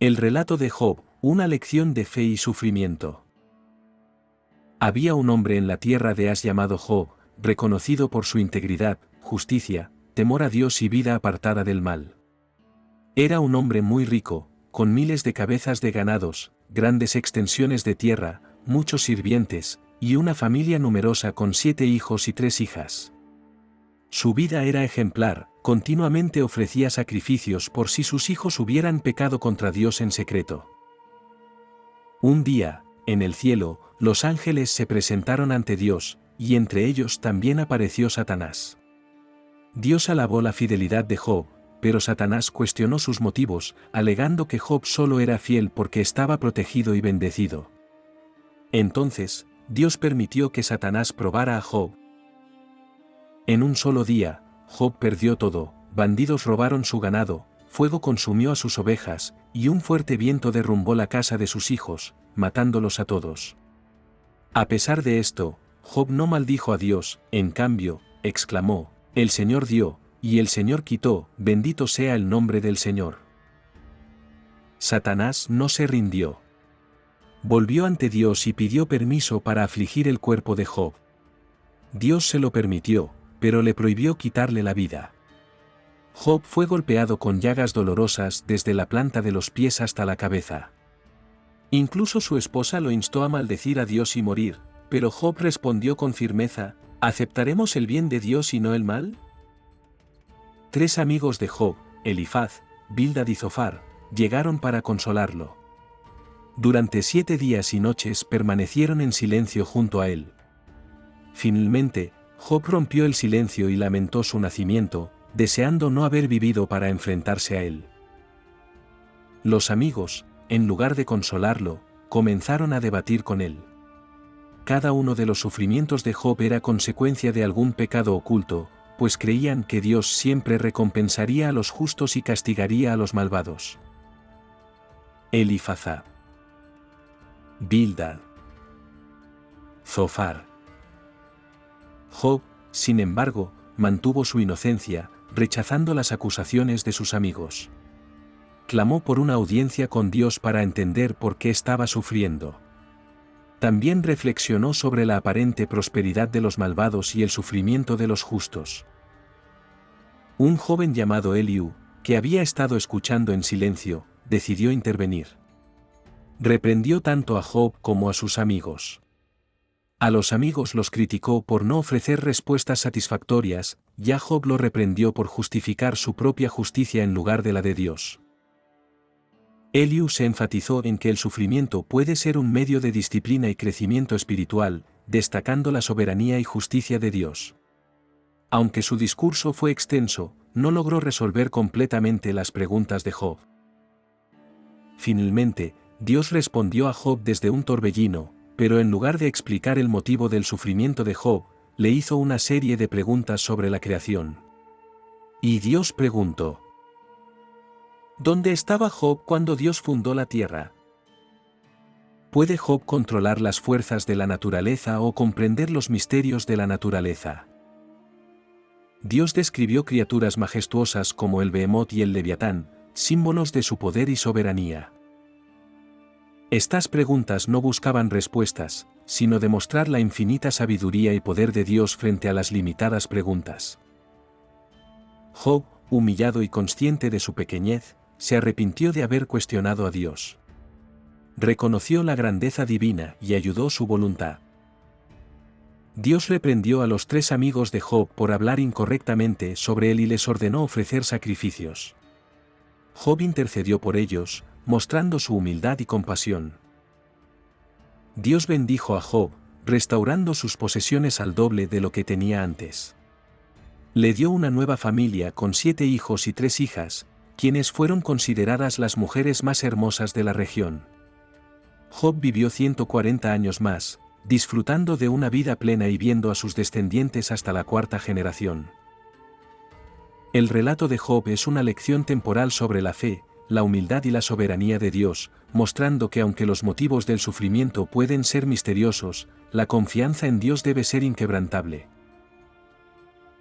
El relato de Job, una lección de fe y sufrimiento. Había un hombre en la tierra de As llamado Job, reconocido por su integridad, justicia, temor a Dios y vida apartada del mal. Era un hombre muy rico, con miles de cabezas de ganados, grandes extensiones de tierra, muchos sirvientes, y una familia numerosa con 7 hijos y 3 hijas. Su vida era ejemplar, continuamente ofrecía sacrificios por si sus hijos hubieran pecado contra Dios en secreto. Un día, en el cielo, los ángeles se presentaron ante Dios, y entre ellos también apareció Satanás. Dios alabó la fidelidad de Job, pero Satanás cuestionó sus motivos, alegando que Job solo era fiel porque estaba protegido y bendecido. Entonces, Dios permitió que Satanás probara a Job. En un solo día, Job perdió todo, bandidos robaron su ganado, fuego consumió a sus ovejas, y un fuerte viento derrumbó la casa de sus hijos, matándolos a todos. A pesar de esto, Job no maldijo a Dios, en cambio, exclamó: "El Señor dio, y el Señor quitó, bendito sea el nombre del Señor". Satanás no se rindió. Volvió ante Dios y pidió permiso para afligir el cuerpo de Job. Dios se lo permitió, pero le prohibió quitarle la vida. Job fue golpeado con llagas dolorosas desde la planta de los pies hasta la cabeza. Incluso su esposa lo instó a maldecir a Dios y morir, pero Job respondió con firmeza: ¿aceptaremos el bien de Dios y no el mal? 3 amigos de Job, Elifaz, Bildad y Zofar, llegaron para consolarlo. Durante 7 días y noches permanecieron en silencio junto a él. Finalmente, Job rompió el silencio y lamentó su nacimiento, deseando no haber vivido para enfrentarse a él. Los amigos, en lugar de consolarlo, comenzaron a debatir con él. Cada uno de los sufrimientos de Job era consecuencia de algún pecado oculto, pues creían que Dios siempre recompensaría a los justos y castigaría a los malvados. Elifaz, Bildad, Zofar. Job, sin embargo, mantuvo su inocencia, rechazando las acusaciones de sus amigos. Clamó por una audiencia con Dios para entender por qué estaba sufriendo. También reflexionó sobre la aparente prosperidad de los malvados y el sufrimiento de los justos. Un joven llamado Eliú, que había estado escuchando en silencio, decidió intervenir. Reprendió tanto a Job como a sus amigos. A los amigos los criticó por no ofrecer respuestas satisfactorias, y a Job lo reprendió por justificar su propia justicia en lugar de la de Dios. Eliú se enfatizó en que el sufrimiento puede ser un medio de disciplina y crecimiento espiritual, destacando la soberanía y justicia de Dios. Aunque su discurso fue extenso, no logró resolver completamente las preguntas de Job. Finalmente, Dios respondió a Job desde un torbellino, pero en lugar de explicar el motivo del sufrimiento de Job, le hizo una serie de preguntas sobre la creación. Y Dios preguntó: ¿dónde estaba Job cuando Dios fundó la tierra? ¿Puede Job controlar las fuerzas de la naturaleza o comprender los misterios de la naturaleza? Dios describió criaturas majestuosas como el Behemoth y el Leviatán, símbolos de su poder y soberanía. Estas preguntas no buscaban respuestas, sino demostrar la infinita sabiduría y poder de Dios frente a las limitadas preguntas. Job, humillado y consciente de su pequeñez, se arrepintió de haber cuestionado a Dios. Reconoció la grandeza divina y ayudó su voluntad. Dios reprendió a los 3 amigos de Job por hablar incorrectamente sobre él y les ordenó ofrecer sacrificios. Job intercedió por ellos, mostrando su humildad y compasión. Dios bendijo a Job, restaurando sus posesiones al doble de lo que tenía antes. Le dio una nueva familia con 7 hijos y 3 hijas, quienes fueron consideradas las mujeres más hermosas de la región. Job vivió 140 años más, disfrutando de una vida plena y viendo a sus descendientes hasta la 4ª generación. El relato de Job es una lección temporal sobre la fe, la humildad y la soberanía de Dios, mostrando que aunque los motivos del sufrimiento pueden ser misteriosos, la confianza en Dios debe ser inquebrantable.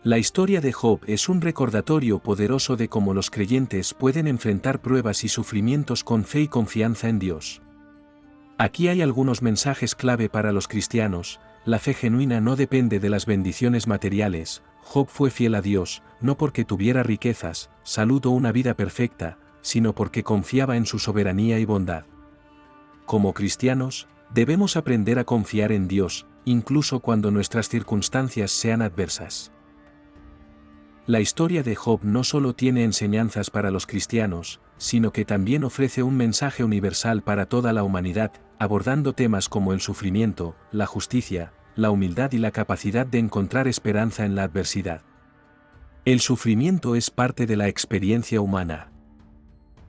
La historia de Job es un recordatorio poderoso de cómo los creyentes pueden enfrentar pruebas y sufrimientos con fe y confianza en Dios. Aquí hay algunos mensajes clave para los cristianos. La fe genuina no depende de las bendiciones materiales. Job fue fiel a Dios, no porque tuviera riquezas, salud o una vida perfecta, sino porque confiaba en su soberanía y bondad. Como cristianos, debemos aprender a confiar en Dios, incluso cuando nuestras circunstancias sean adversas. La historia de Job no solo tiene enseñanzas para los cristianos, sino que también ofrece un mensaje universal para toda la humanidad, abordando temas como el sufrimiento, la justicia, la humildad y la capacidad de encontrar esperanza en la adversidad. El sufrimiento es parte de la experiencia humana.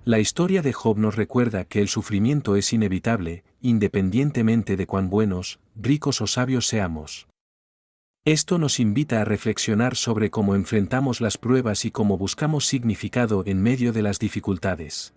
La historia de Job nos recuerda que el sufrimiento es inevitable, independientemente de cuán buenos, ricos o sabios seamos. Esto nos invita a reflexionar sobre cómo enfrentamos las pruebas y cómo buscamos significado en medio de las dificultades.